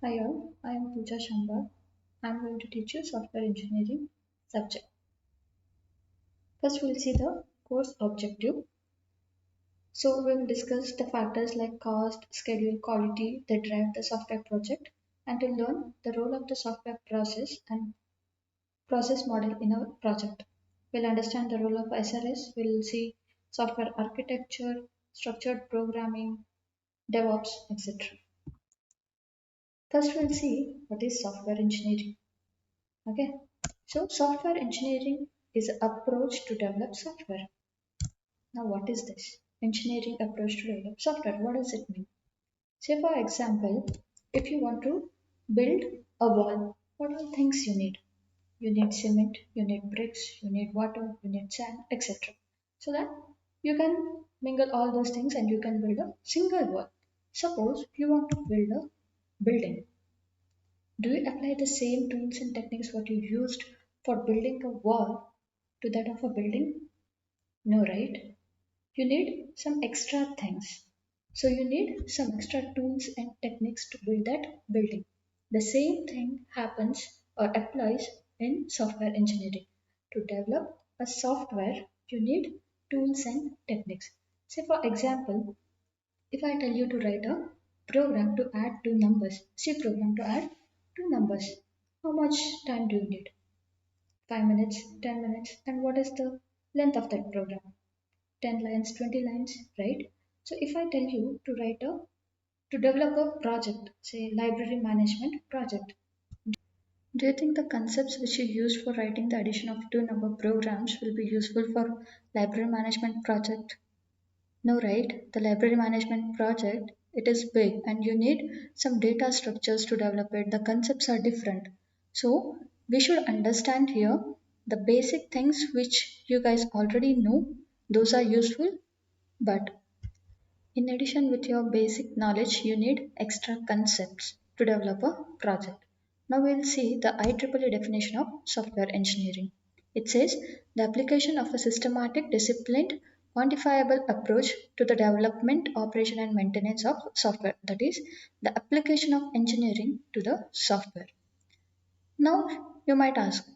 Hi all, I am Pooja Shambar. I am going to teach you software engineering subject. First we'll see the course objective. So we will discuss the factors like cost, schedule, quality that drive the software project and to learn the role of the software process and process model in a project. We'll understand the role of SRS, we'll see software architecture, structured programming, DevOps, etc. First we'll see what is software engineering. Okay, so software engineering is an approach to develop software. Now, what is this? Engineering approach to develop software. What does it mean? Say, for example, if you want to build a wall, what are the things you need? You need cement, you need bricks, you need water, you need sand, etc. So that you can mingle all those things and you can build a single wall. Suppose you want to build a building. Do you apply the same tools and techniques what you used for building a wall to that of a building? No, right? You need some extra things. So you need some extra tools and techniques to build that building. The same thing happens or applies in software engineering. To develop a software, you need tools and techniques. Say for example, if I tell you to write a program to add two numbers, C program to add two numbers, how much time do you need? 5 minutes, 10 minutes, and what is the length of that program? 10 lines, 20 lines, right? So if I tell you to to develop a project, say library management project, do you think the concepts which you used for writing the addition of two number programs will be useful for library management project? No, right? The library management project, it is big and you need some data structures to develop it. The concepts are different. So we should understand here the basic things which you guys already know. Those are useful, but in addition with your basic knowledge, you need extra concepts to develop a project. Now we'll see the IEEE definition of software engineering. It says the application of a systematic, disciplined, quantifiable approach to the development, operation, and maintenance of software. That is, the application of engineering to the software. Now you might ask,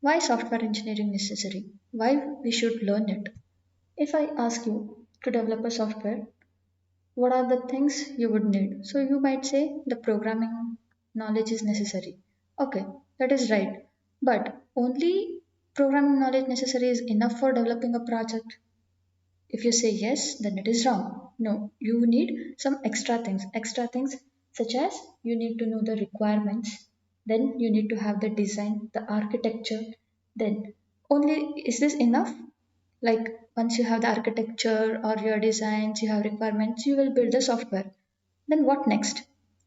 why software engineering necessary? Why we should learn it? If I ask you to develop a software, what are the things you would need? So you might say the programming knowledge is necessary. Okay, that is right. But only programming knowledge necessary is enough for developing a project. If you say yes, then it is wrong. No, you need some extra things. Extra things such as you need to know the requirements, then you need to have the design, the architecture, then only is this enough? Like once you have the architecture or your designs, you have requirements, you will build the software. Then what next?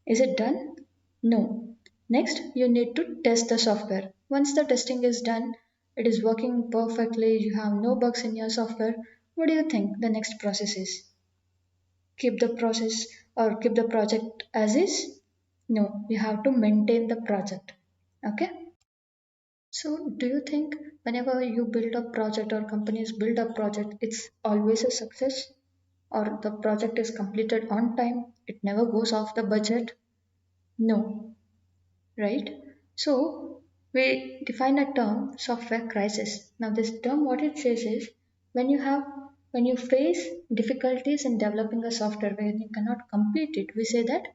Is it done? No. Next, you need to test the software. Once the testing is done, it is working perfectly, you have no bugs in your software. What do you think the next process is? Keep the process or keep the project as is? No, you have to maintain the project. Okay? So, do you think whenever you build a project or companies build a project, it's always a success? Or the project is completed on time? It never goes off the budget? No, right? So, we define a term software crisis. Now, this term, what it says is when you face difficulties in developing a software where you cannot complete it, we say that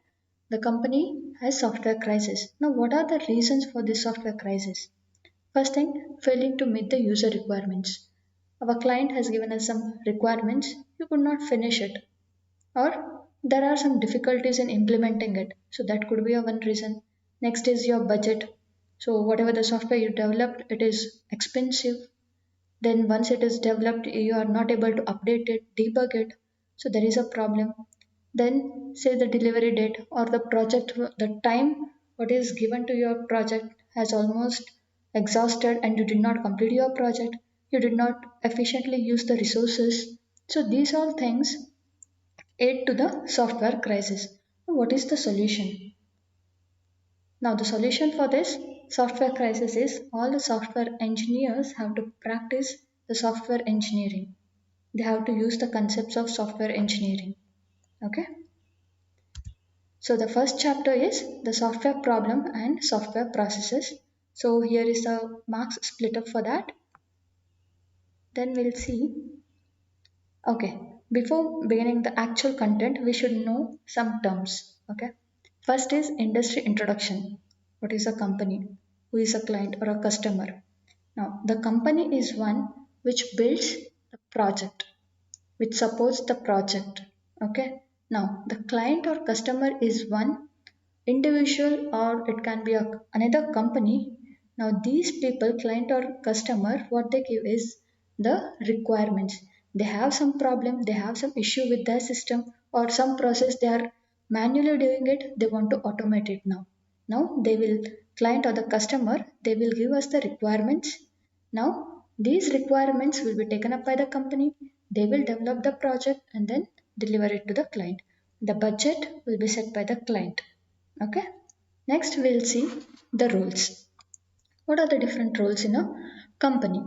the company has software crisis. Now, what are the reasons for this software crisis? First thing, failing to meet the user requirements. Our client has given us some requirements, you could not finish it, or there are some difficulties in implementing it. So that could be a one reason. Next is your budget. So whatever the software you developed, it is expensive. Then once it is developed, you are not able to update it, debug it. So there is a problem. Then say the delivery date or the project, the time what is given to your project has almost exhausted and you did not complete your project. You did not efficiently use the resources. So these all things aid to the software crisis. What is the solution? Now, the solution for this software crisis is all the software engineers have to practice the software engineering. They have to use the concepts of software engineering. Okay. So the first chapter is the software problem and software processes. So here is the marks split up for that. Then we'll see. Okay, before beginning the actual content, we should know some terms. Okay, first is industry introduction. What is a company? Who is a client or a customer? Now, the company is one which builds the project, which supports the project. Okay, now the client or customer is one individual or it can be another company. Now these people, client or customer, what they give is the requirements. They have some problem, they have some issue with their system or some process they are manually doing it, they want to automate it. Now they will, client or the customer, they will give us the requirements. Now these requirements will be taken up by the company, they will develop the project and then deliver it to the client. The budget will be set by the client. Okay. Next, we'll see the roles. What are the different roles in a company?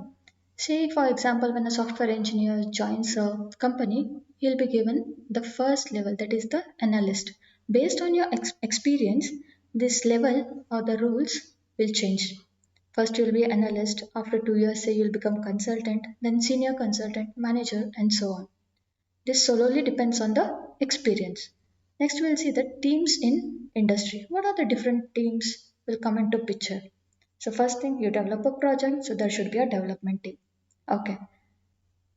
Say, for example, when a software engineer joins a company, he'll be given the first level, that is the analyst. Based on your experience, this level or the roles will change. First, you'll be analyst. After 2 years, say you'll become consultant, then senior consultant, manager, and so on. This solely depends on the experience. Next, we'll see the teams in industry. What are the different teams will come into picture? So first thing, you develop a project, so there should be a development team. Okay,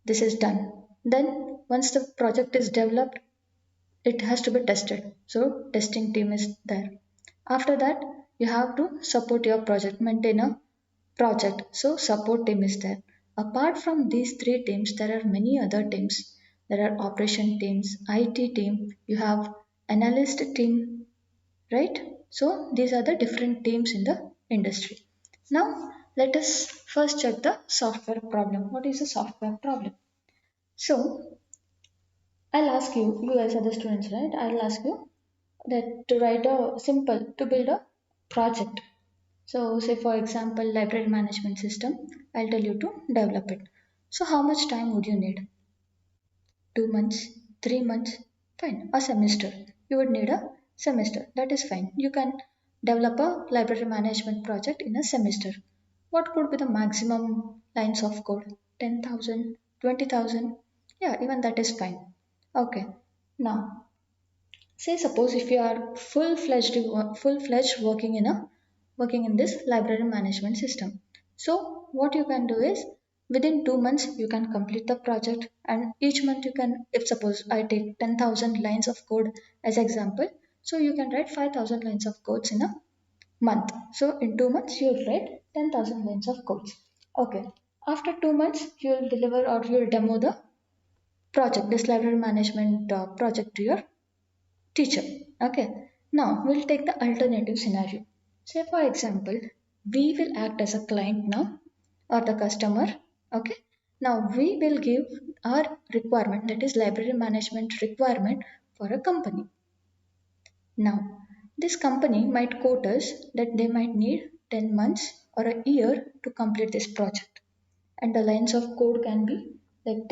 this is done. Then once the project is developed, it has to be tested. So testing team is there. After that, you have to support your project, maintain a project. So support team is there. Apart from these three teams, there are many other teams. There are operation teams, IT team, you have analyst team, right? So these are the different teams in the industry. Now let us first check the software problem. What is a software problem? So I'll ask you, you guys are the students, right? I'll ask you that to write a simple, to build a project. So say for example, library management system, I'll tell you to develop it. So how much time would you need? 2 months, 3 months, fine. A semester. You would need a semester. That is fine. You can develop a library management project in a semester. What could be the maximum lines of code? 10,000, 20,000? Yeah, even that is fine. Okay. Now, say suppose if you are full-fledged working in this library management system. So what you can do is within 2 months you can complete the project, and each month you can, if suppose I take 10,000 lines of code as example, so you can write 5,000 lines of codes in a month. So in 2 months you'll write 10,000 lines of codes. Okay. After 2 months you'll deliver or you'll demo the project, this library management project to your teacher. Okay. Now we'll take the alternative scenario. Say for example, we will act as a client now or the customer. Okay. Now we will give our requirement, that is library management requirement for a company. Now this company might quote us that they might need 10 months or a year to complete this project, and the lines of code can be like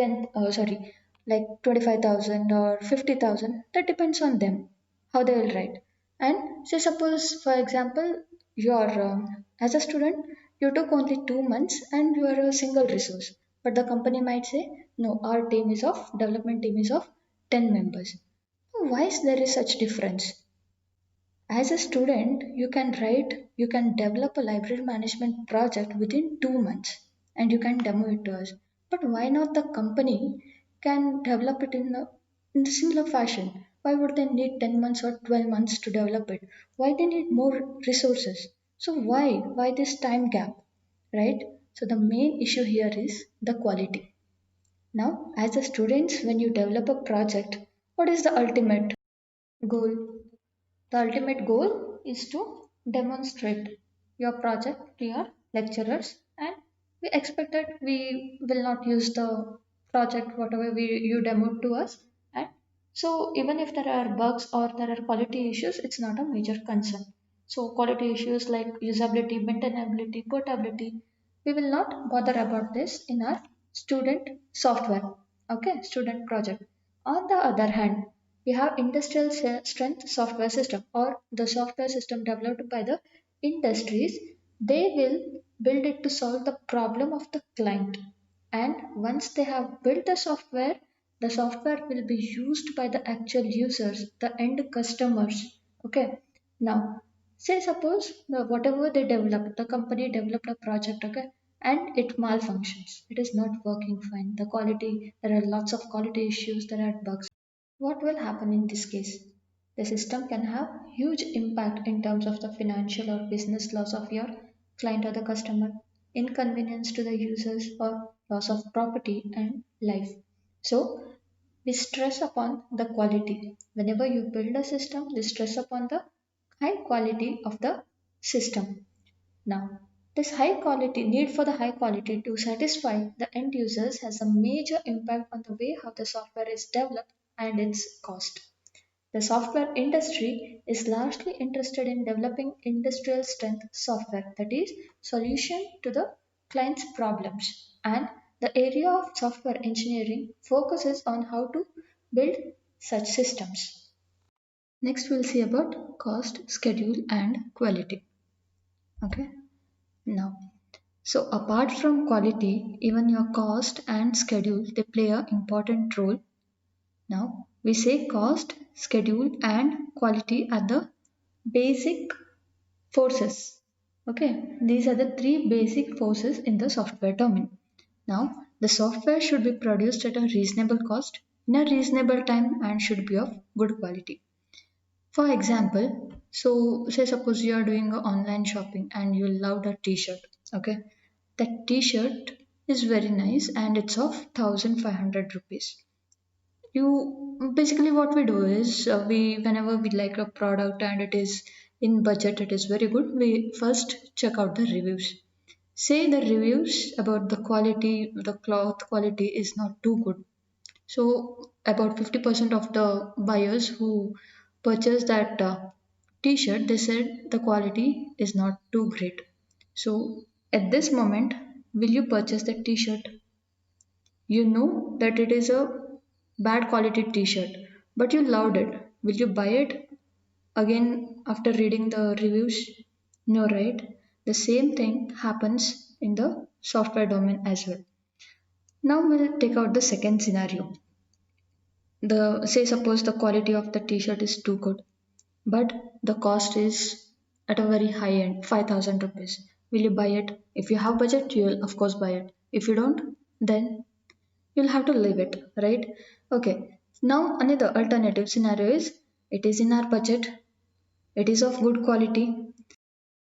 like 25,000 or 50,000. That depends on them how they will write. And say suppose for example you're as a student, you took only 2 months and you are a single resource, but the company might say no, our team is of development team is of 10 members. Why is there is such difference? As a student, you can develop a library management project within 2 months and you can demo it to us. But why not the company can develop it in the similar fashion? Why would they need 10 months or 12 months to develop it? Why they need more resources? So why? Why this time gap? Right? So the main issue here is the quality. Now, as a students, when you develop a project, what is the ultimate goal? The ultimate goal is to demonstrate your project to your lecturers, and we expect that we will not use the project whatever you demoed to us. And so even if there are bugs or there are quality issues, it's not a major concern. So quality issues like usability, maintainability, portability, we will not bother about this in our student software, okay, student project. On the other hand, we have industrial strength software system or the software system developed by the industries. They will build it to solve the problem of the client. And once they have built the software will be used by the actual users, the end customers. Okay. Now, say suppose whatever they develop, the company developed a project, okay, and it malfunctions. It is not working fine. The quality, there are lots of quality issues, there are bugs. What will happen in this case? The system can have huge impact in terms of the financial or business loss of your client or the customer, inconvenience to the users, or loss of property and life. So, we stress upon the quality. Whenever you build a system, we stress upon the high quality of the system. Now, this high quality need for the high quality to satisfy the end users has a major impact on the way how the software is developed and its cost. The software industry is largely interested in developing industrial strength software, that is, solution to the client's problems. And the area of software engineering focuses on how to build such systems. Next, we'll see about cost, schedule, and quality. Okay, now, so apart from quality, even your cost and schedule they play an important role. Now, we say cost, schedule, and quality are the basic forces. Okay, these are the three basic forces in the software domain. Now, the software should be produced at a reasonable cost in a reasonable time and should be of good quality. For example, so say suppose you are doing a online shopping and you loved a t-shirt. Okay, that t-shirt is very nice and it's of 1500 rupees. You basically what we do is we whenever we like a product and it is in budget, it is very good, we first check out the reviews. Say the reviews about the quality, the cloth quality is not too good, so about 50% of the buyers who purchased that t-shirt they said the quality is not too great. So at this moment, will you purchase that t-shirt? You know that it is a bad quality t-shirt, but you loved it. Will you buy it again after reading the reviews? No, right? The same thing happens in the software domain as well. Now we'll take out the second scenario. The say suppose the quality of the t-shirt is too good, but the cost is at a very high end, 5000 rupees. Will you buy it? If you have budget, you'll of course buy it. If you don't, then you'll have to leave it, right? Okay. Now another alternative scenario is it is in our budget, it is of good quality.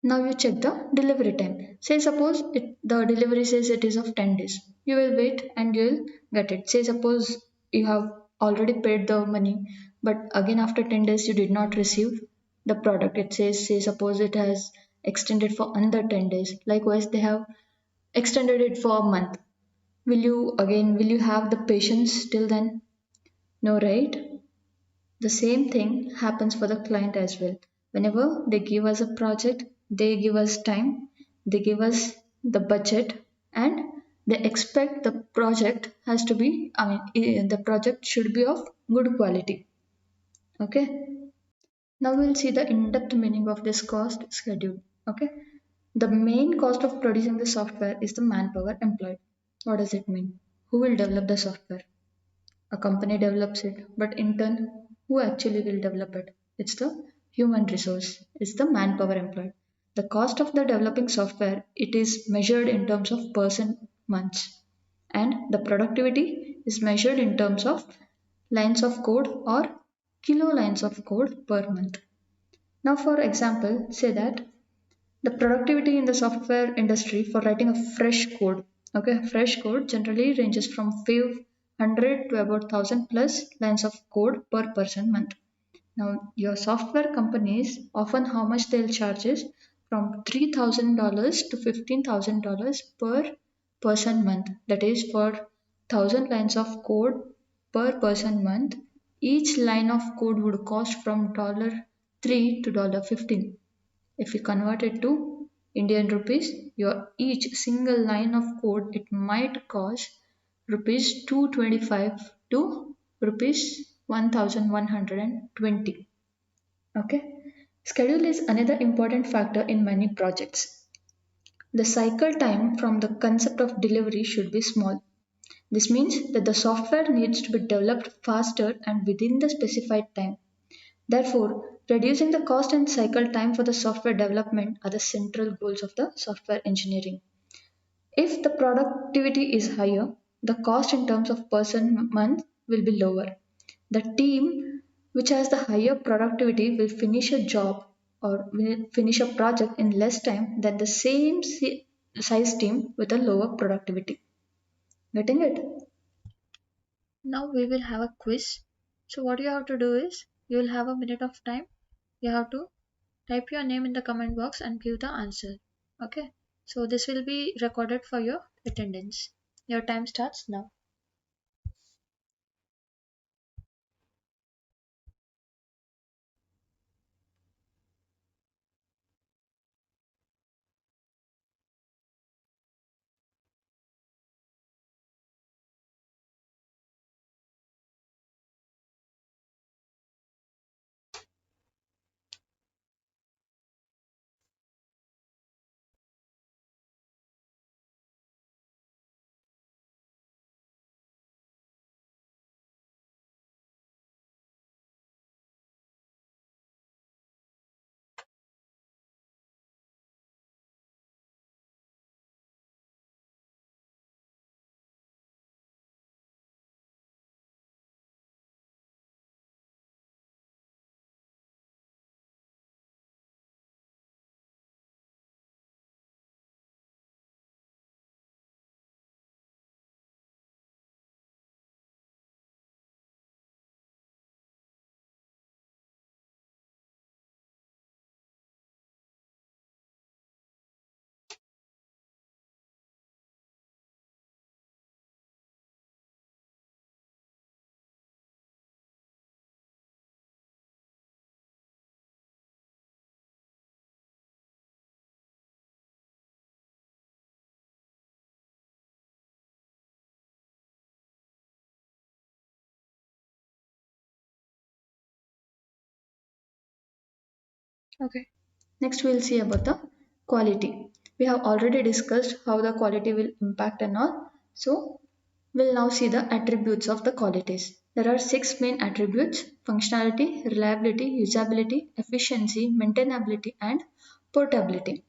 Now you check the delivery time. Say suppose the delivery says it is of 10 days. You will wait and you will get it. Say suppose you have already paid the money, but again after 10 days you did not receive the product. It says say suppose it has extended for under 10 days. Likewise they have extended it for a month. Will you have the patience till then? No, right? The same thing happens for the client as well. Whenever they give us a project, they give us time, they give us the budget, and they expect the project has to be, the project should be of good quality. Okay. Now we'll see the in-depth meaning of this cost schedule. Okay. The main cost of producing the software is the manpower employed. What does it mean? Who will develop the software? A company develops it, but in turn, who actually will develop it? It's the human resource, it's the manpower employed. The cost of the developing software, it is measured in terms of person months, and the productivity is measured in terms of lines of code or kilo lines of code per month. Now, for example, say that the productivity in the software industry for writing a fresh code, okay, fresh code generally ranges from 500 to about 1000 plus lines of code per person month. Now your software companies often how much they'll charge is from $3000 to $15,000 per person month, that is for 1000 lines of code per person month. Each line of code would cost from $3 to $15. If you convert it to Indian rupees, your each single line of code it might cost rupees 225 to rupees 1120. Okay. Schedule is another important factor in many projects. The cycle time from the concept of delivery should be small. This means that the software needs to be developed faster and within the specified time. Therefore, reducing the cost and cycle time for the software development are the central goals of the software engineering. If the productivity is higher, the cost in terms of person month will be lower. The team which has the higher productivity will finish a job or will finish a project in less time than the same size team with a lower productivity. Getting it? Now we will have a quiz. So what you have to do is you will have a minute of time. You have to type your name in the comment box and give the answer. Okay. So this will be recorded for your attendance. Your time starts now. Okay. Next we'll see about the quality. We have already discussed how the quality will impact and all. So we'll now see the attributes of the qualities. There are six main attributes: functionality, reliability, usability, efficiency, maintainability, and portability.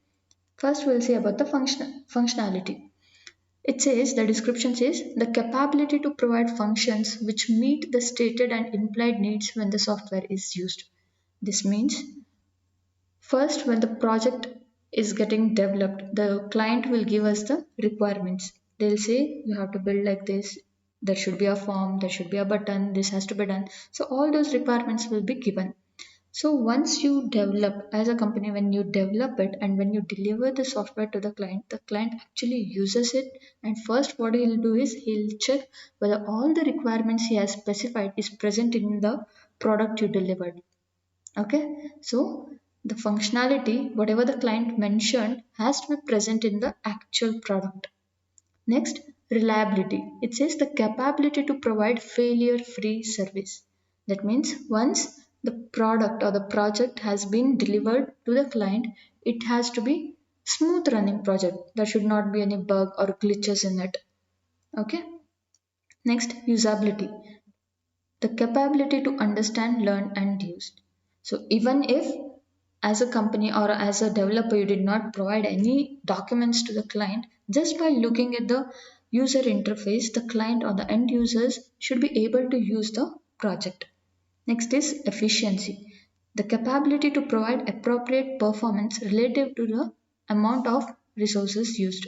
First, we'll see about the functionality. It says the description says the capability to provide functions which meet the stated and implied needs when the software is used. This means first, when the project is getting developed, the client will give us the requirements. They'll say you have to build like this, there should be a form, there should be a button, this has to be done. So, all those requirements will be given. So, once you develop as a company, when you develop it and when you deliver the software to the client actually uses it. And first, what he'll do is he'll check whether all the requirements he has specified is present in the product you delivered. Okay, so the functionality, whatever the client mentioned, has to be present in the actual product. Next, reliability. It says the capability to provide failure free service. That means once the product or the project has been delivered to the client, it has to be smooth running project. There should not be any bug or glitches in it. Okay. Next, usability, the capability to understand, learn, and use. So, even if as a company or as a developer you did not provide any documents to the client, just by looking at the user interface, the client or the end users should be able to use the project. Next is efficiency, the capability to provide appropriate performance relative to the amount of resources used.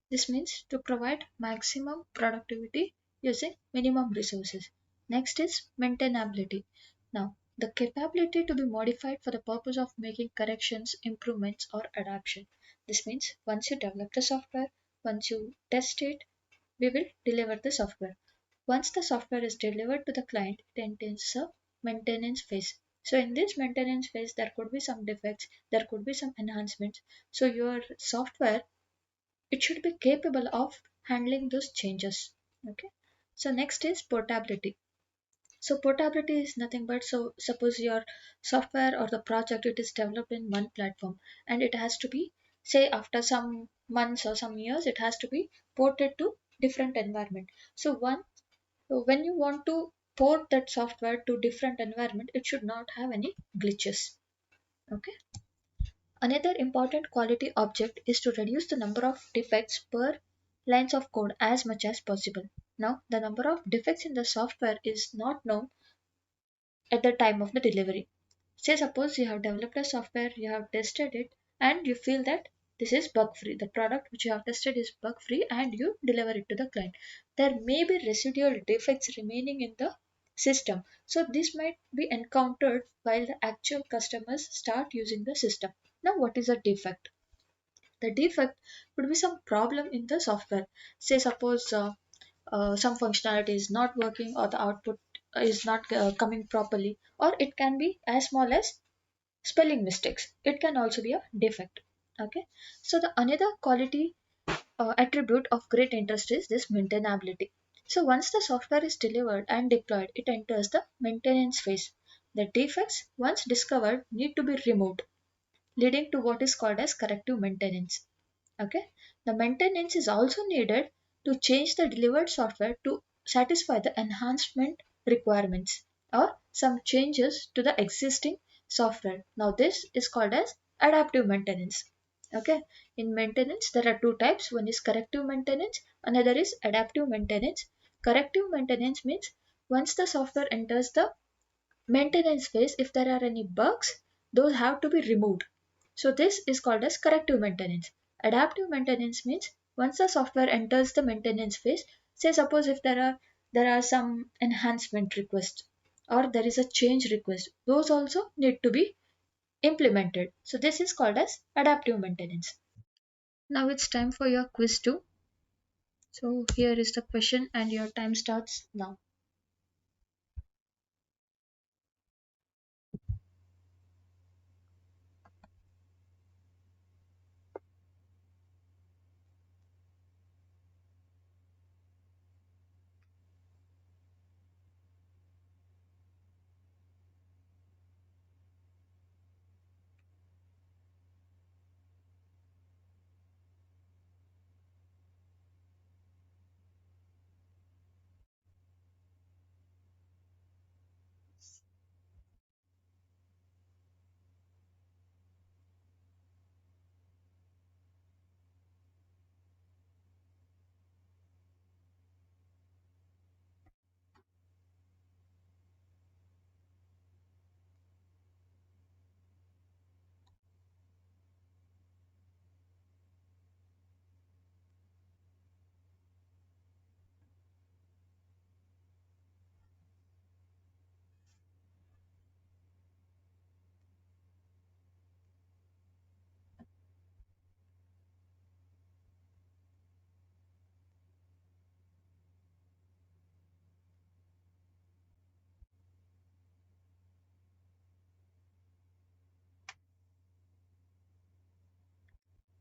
This means to provide maximum productivity using minimum resources. Next is maintainability. Now, the capability to be modified for the purpose of making corrections, improvements, or adaptation. This means once you develop the software, once you test it, we will deliver the software. Once the software is delivered to the client, it entails a maintenance phase. So in this maintenance phase, there could be some defects, there could be some enhancements. So your software, it should be capable of handling those changes. Okay. So next is portability. So portability is nothing but, so suppose your software or the project it is developed in one platform and it has to be, say after some months or some years it has to be ported to different environment. So when you want to port that software to different environment, it should not have any glitches. Okay. Another important quality object is to reduce the number of defects per lines of code as much as possible. Now, the number of defects in the software is not known at the time of the delivery. Say, suppose you have developed a software, you have tested it, and you feel that this is bug free. The product which you have tested is bug free, and you deliver it to the client. There may be residual defects remaining in the system. So, this might be encountered while the actual customers start using the system. Now, what is a defect? The defect would be some problem in the software. Say, suppose some functionality is not working or the output is not coming properly, or it can be as small as spelling mistakes. It can also be a defect. Okay, so the another quality attribute of great interest is this maintainability. So once the software is delivered and deployed, it enters the maintenance phase. The defects once discovered need to be removed, leading to what is called as corrective maintenance. Okay, the maintenance is also needed to change the delivered software to satisfy the enhancement requirements or some changes to the existing software. Now this is called as adaptive maintenance. Okay, in maintenance there are two types. One is corrective maintenance, another is adaptive maintenance. Corrective maintenance means once the software enters the maintenance phase, if there are any bugs, those have to be removed. So this is called as corrective maintenance. Adaptive maintenance means once the software enters the maintenance phase, say suppose if there are some enhancement requests or there is a change request, those also need to be implemented. So this is called as adaptive maintenance. Now it's time for your quiz too. So here is the question and your time starts now.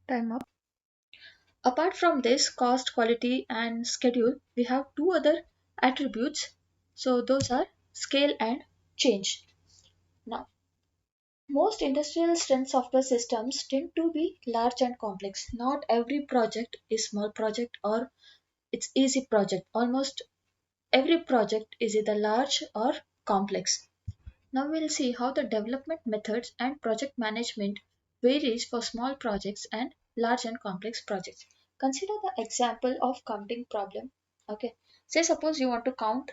Time up. Apart from this cost, quality, and schedule, we have two other attributes. So those are scale and change. Now, most industrial strength software systems tend to be large and complex. Not every project is small project or it's easy project. Almost every project is either large or complex. Now we'll see how the development methods and project management varies for small projects and large and complex projects. Consider the example of counting problem. Okay. Say suppose you want to count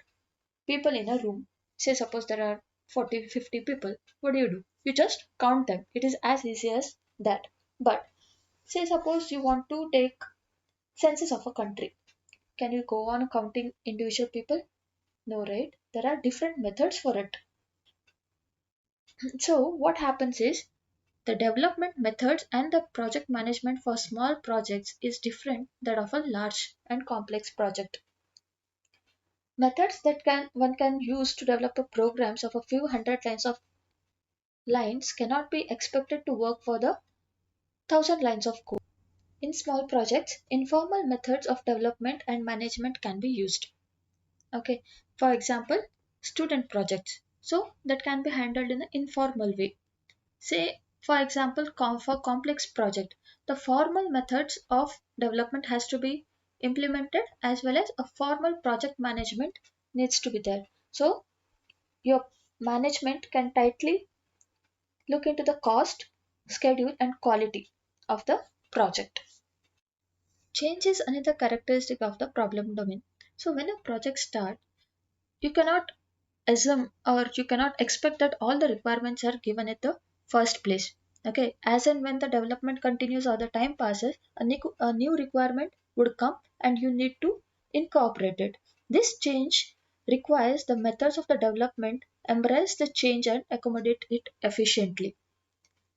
people in a room. Say suppose there are 40, 50 people. What do? You just count them. It is as easy as that. But say suppose you want to take census of a country. Can you go on counting individual people? No, right? There are different methods for it. So what happens is the development methods and the project management for small projects is different than of a large and complex project. Methods that one can use to develop a programs of a few hundred lines cannot be expected to work for the thousand lines of code. In small projects, informal methods of development and management can be used. Okay, for example, student projects. So that can be handled in an informal way. Say, for example, for complex project, the formal methods of development has to be implemented as well as a formal project management needs to be there. So your management can tightly look into the cost, schedule, and quality of the project. Change is another characteristic of the problem domain. So when a project starts, you cannot assume or you cannot expect that all the requirements are given at the first place. Okay, as and when the development continues or the time passes, a new requirement would come and you need to incorporate it. This change requires the methods of the development embrace the change and accommodate it efficiently.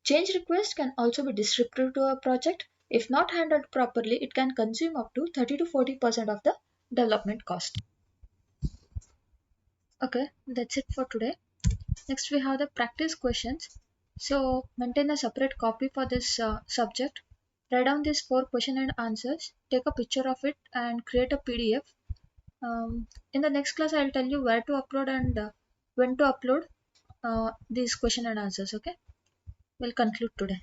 Change request can also be disruptive to a project. If not handled properly, it can consume up to 30 to 40% of the development cost. Okay, that's it for today. Next, we have the practice questions. So, maintain a separate copy for this subject. Write down these 4 question and answers. Take a picture of it and create a PDF. In the next class, I'll tell you where to upload and when to upload these question and answers. Okay, we'll conclude today.